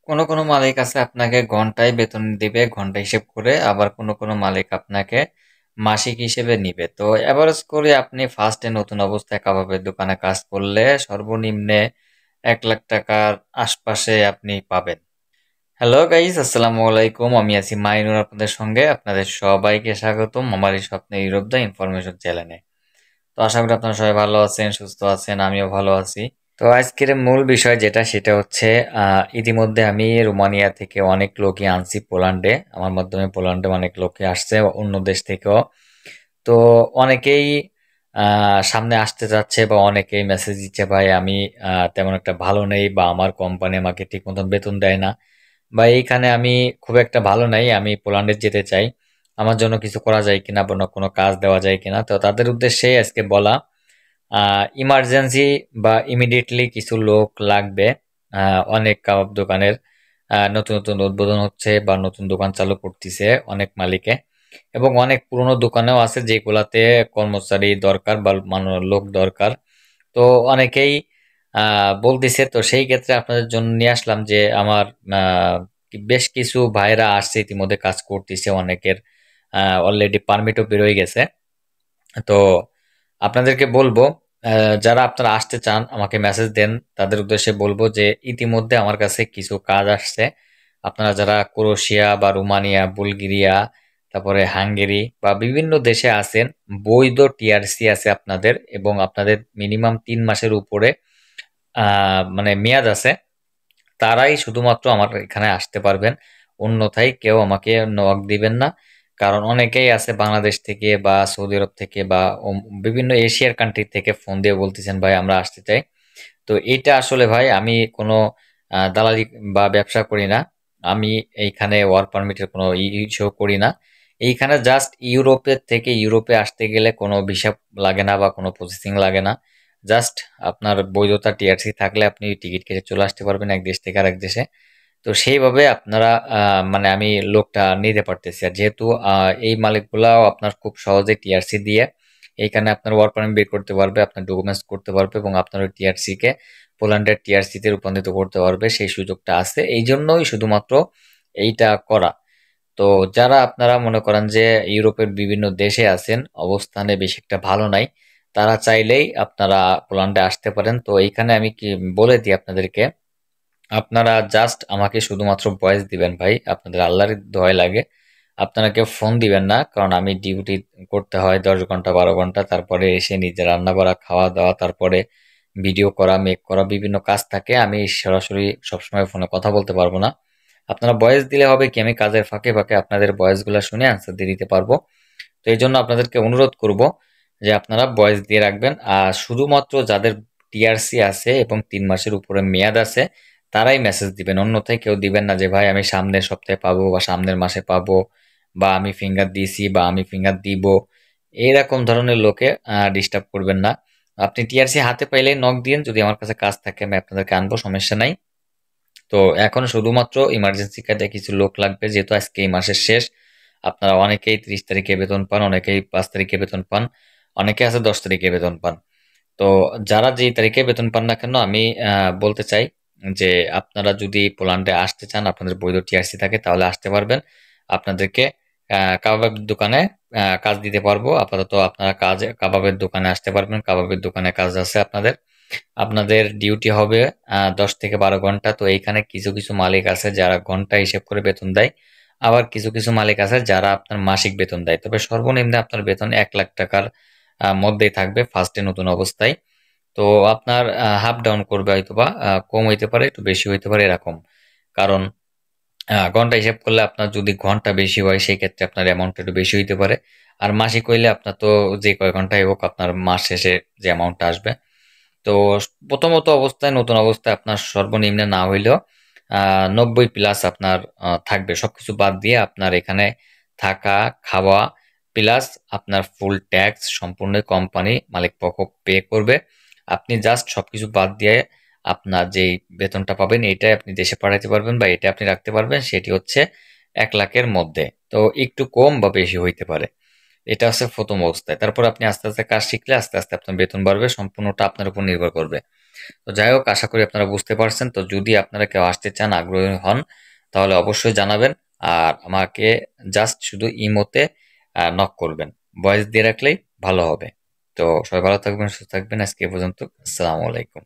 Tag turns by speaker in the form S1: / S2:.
S1: কোনো মালিক আছে আপনাকে ঘন্টায় বেতন দিবে, ঘন্টা হিসেব করে। আবার কোনো মালিক আপনাকে মাসিক হিসেবে নিবে। তো এভারেজ করে আপনি ফার্স্টে নতুন অবস্থায় কাবাবের দোকানে কাজ করলে সর্বনিম্নে 1 লাখ টাকার আশপাশে আপনি পাবেন। হ্যালো গাইস, আসসালামু আলাইকুম। আমি আছি মাইনুর আপনাদের সঙ্গে। আপনাদের সবাইকে স্বাগতম আমার এই স্বপ্নের ইউরোপ দা ইনফরমেশন চ্যানেলে। তো আশা করি আপনারা সবাই ভালো আছেন, সুস্থ আছেন, আমিও ভালো আছি। তো আজকের মূল বিষয় যেটা সেটা হচ্ছে ইতিমধ্যে আমি রোমানিয়া থেকে অনেক লোকই আনছি পোল্যান্ডে। আমার মাধ্যমে পোল্যান্ডে অনেক লোকই আসছে অন্য দেশ থেকেও। তো অনেকেই সামনে আসতে যাচ্ছে বা অনেকেই মেসেজ দিচ্ছে, ভাই আমি তেমন একটা ভালো নেই বা আমার কোম্পানি আমাকে ঠিক মতন বেতন দেয় না বা এইখানে আমি খুব একটা ভালো নাই, আমি পোল্যান্ডে যেতে চাই, আমার জন্য কিছু করা যায় কিনা বা কোনো কাজ দেওয়া যায় কিনা। তো তাদের উদ্দেশ্যে আজকে বলা, ইমার্জেন্সি বা ইমিডিয়েটলি কিছু লোক লাগবে। অনেক কাবাব দোকানের নতুন নতুন উদ্বোধন হচ্ছে বা নতুন দোকান চালু করতেছে অনেক মালিকে, এবং অনেক পুরনো দোকানেও আছে যেগুলাতে কর্মচারী দরকার বা লোক দরকার। তো অনেকেই বলতেছে, তো সেই ক্ষেত্রে আপনাদের জন্য নিয়ে আসলাম যে আমার বেশ কিছু ভাইরা আসছে ইতিমধ্যে কাজ করতেছে, অনেকের অলরেডি পারমিটও বেরোয় গেছে। তো আপনাদেরকে বলবো, যারা আপনারা আসতে চান আমাকে মেসেজ দেন, তাদের উদ্দেশ্যে বলবো যে ইতিমধ্যে আমার কাছে কিছু কাজ আসছে। আপনারা যারা ক্রোয়েশিয়া বা রোমানিয়া, বুলগেরিয়া, তারপরে হাঙ্গেরি বা বিভিন্ন দেশে আছেন, বৈধ টিআরসি আছে আপনাদের এবং আপনাদের মিনিমাম 3 মাসের উপরে মানে মেয়াদ আছে, তারাই শুধুমাত্র আমার এখানে আসতে পারবেন। অন্যথায় কেউ আমাকে নক দিবেন না। কারণ অনেকেই আছে বাংলাদেশ থেকে বা সৌদি আরব থেকে বা বিভিন্ন এশিয়ার কান্ট্রি থেকে ফোন দিয়ে বলতেছেন, ভাই আমরা আসতে চাই। তো এটা আসলে ভাই আমি কোনো দালালি বা ব্যবসা করি না। আমি এইখানে ওয়ার্ক পারমিটের কোনো ইস্যু করি না। এইখানে জাস্ট ইউরোপের থেকে ইউরোপে আসতে গেলে কোনো ভিসা লাগে না বা কোনো প্রসেসিং লাগে না। জাস্ট আপনার বৈধতা টিআরসি থাকলে আপনি টিকিট কেটে চলে আসতে পারবেন এক দেশ থেকে আরেক দেশে। তো সেইভাবে আপনারা মানে আমি লোকটা নিতে পারতেছি। আর যেহেতু এই মালিকগুলাও আপনার খুব সহজে টিআরসি দিয়ে এইখানে আপনার ওয়ার্ক পারমিট বের করতে পারবে, আপনার ডকুমেন্টস করতে পারবে এবং আপনার ওই টিআরসি কে পোল্যান্ডের টিআরসি তে রূপান্তরিত করতে পারবে, সেই সুযোগটা আছে। এই জন্যই শুধুমাত্র এইটা করা। তো যারা আপনারা মনে করেন যে ইউরোপের বিভিন্ন দেশে আছেন, অবস্থানে বেশি একটা ভালো নাই, তারা চাইলেই আপনারা পোল্যান্ডে আসতে পারেন। তো এইখানে আমি কি বলে দিই আপনাদেরকে, আপনারা জাস্ট আমাকে শুধুমাত্র ভয়েস দিবেন ভাই, আপনাদের আল্লাহর দোহাই লাগে। আপনারা কেউ ফোন দিবেন না, কারণ আমি ডিউটি করতে হয় 10 ঘন্টা 12 ঘন্টা, তারপরে এসে নিজে রান্না করা, খাওয়া দাওয়া, তারপরে ভিডিও করা, মেক করা, বিভিন্ন কাজ থাকে। আমি সরাসরি সবসময় ফোনে কথা বলতে পারবো না। আপনারা ভয়েস দিলে হবে কি, আমি কাজের ফাঁকে ফাঁকে আপনাদের ভয়েসগুলো শুনে আনসার দিয়ে দিতে পারবো। তো এই জন্য আপনাদেরকে অনুরোধ করব যে আপনারা ভয়েস দিয়ে রাখবেন। আর শুধুমাত্র যাদের টিআরসি আছে এবং 3 মাসের উপরে মেয়াদ আছে তারাই মেসেজ দিবেন, অন্যথায় কেউ দিবেন না যে ভাই আমি সামনের সপ্তাহে পাবো বা সামনের মাসে পাবো বা আমি ফিঙ্গার দিছি বা আমি ফিঙ্গার দিব। এইরকম ধরনের লোকে ডিস্টার্ব করবেন না। আপনি টিআরসি হাতে পাইলেই নক দিন, যদি আমার কাছে কাজ থাকে আমি আপনাদেরকে আনবো, সমস্যা নাই। তো এখন শুধুমাত্র ইমার্জেন্সি কাজে কিছু লোক লাগবে, যেহেতু আজকে এই মাসের শেষ। আপনারা অনেকেই 30 তারিখে বেতন পান, অনেকেই 5 তারিখে বেতন পান, অনেকে আছে 10 তারিখে বেতন পান। তো যারা যেই তারিখে বেতন পান না কেন, আমি বলতে চাই যে আপনারা যদি পোল্যান্ডে আসতে চান, আপনাদের বৈধ টিআরসি থাকে, তাহলে আসতে পারবেন। আপনাদেরকে কাবাবের দোকানে কাজ দিতে পারবো। আপাতত আপনারা কাবাবের দোকানে আসতে পারবেন, কাবাবের দোকানে কাজ আছে আপনাদের। আপনাদের ডিউটি হবে 10 থেকে 12 ঘন্টা। তো এইখানে কিছু কিছু মালিক আছে যারা ঘন্টা হিসেব করে বেতন দেয়, আবার কিছু কিছু মালিক আছে যারা আপনার মাসিক বেতন দেয়। তবে সর্বনিম্ন আপনার বেতন 1 লাখ টাকার মধ্যেই থাকবে ফার্স্টে নতুন অবস্থায়। তো আপনার হাফ ডাউন করবে, হয়তো বা কম হইতে পারে, একটু বেশি হইতে পারে এরকম। কারণ ঘন্টা হিসাব করলে আপনার যদি ঘন্টা বেশি হয় সেই ক্ষেত্রে আপনার অ্যামাউন্ট একটু বেশি হইতে পারে। আর মাসিক হইলে আপনার তো যে কয় ঘন্টায় হোক আপনার মাস শেষে যে অ্যামাউন্টটা আসবে। তো প্রথমত অবস্থায় নতুন অবস্থায় আপনার সর্বনিম্ন না হইলেও 90 প্লাস আপনার থাকবে, সবকিছু বাদ দিয়ে আপনার এখানে থাকা, খাওয়া প্লাস আপনার ফুল ট্যাক্স সম্পূর্ণ কোম্পানি মালিক পক্ষ পে করবে। আপনি জাস্ট সবকিছু বাদ দিয়ে আপনার যেই বেতনটা পাবেন এটাই আপনি দেশে পাঠাতে পারবেন বা এটা আপনি রাখতে পারবেন, সেটি হচ্ছে 1 লাখের মধ্যে। তো একটু কম বা বেশি হইতে পারে। এটা হচ্ছে প্রথম অবস্থায়। তারপর আপনি আস্তে আস্তে কাজ শিখলে আস্তে আস্তে আপনার বেতন বাড়বে, সম্পূর্ণটা আপনার উপর নির্ভর করবে। তো যাই হোক, আশা করি আপনারা বুঝতে পারছেন। তো যদি আপনারা কেউ আসতে চান, আগ্রহী হন, তাহলে অবশ্যই জানাবেন। আর আমাকে জাস্ট শুধু ইমোতে নক করবেন, ভয়েস দিয়ে রাখলেই ভালো হবে। তো সবাই ভালো থাকবেন, সুস্থ থাকবেন। আজকে এ পর্যন্ত। আসসালামু আলাইকুম।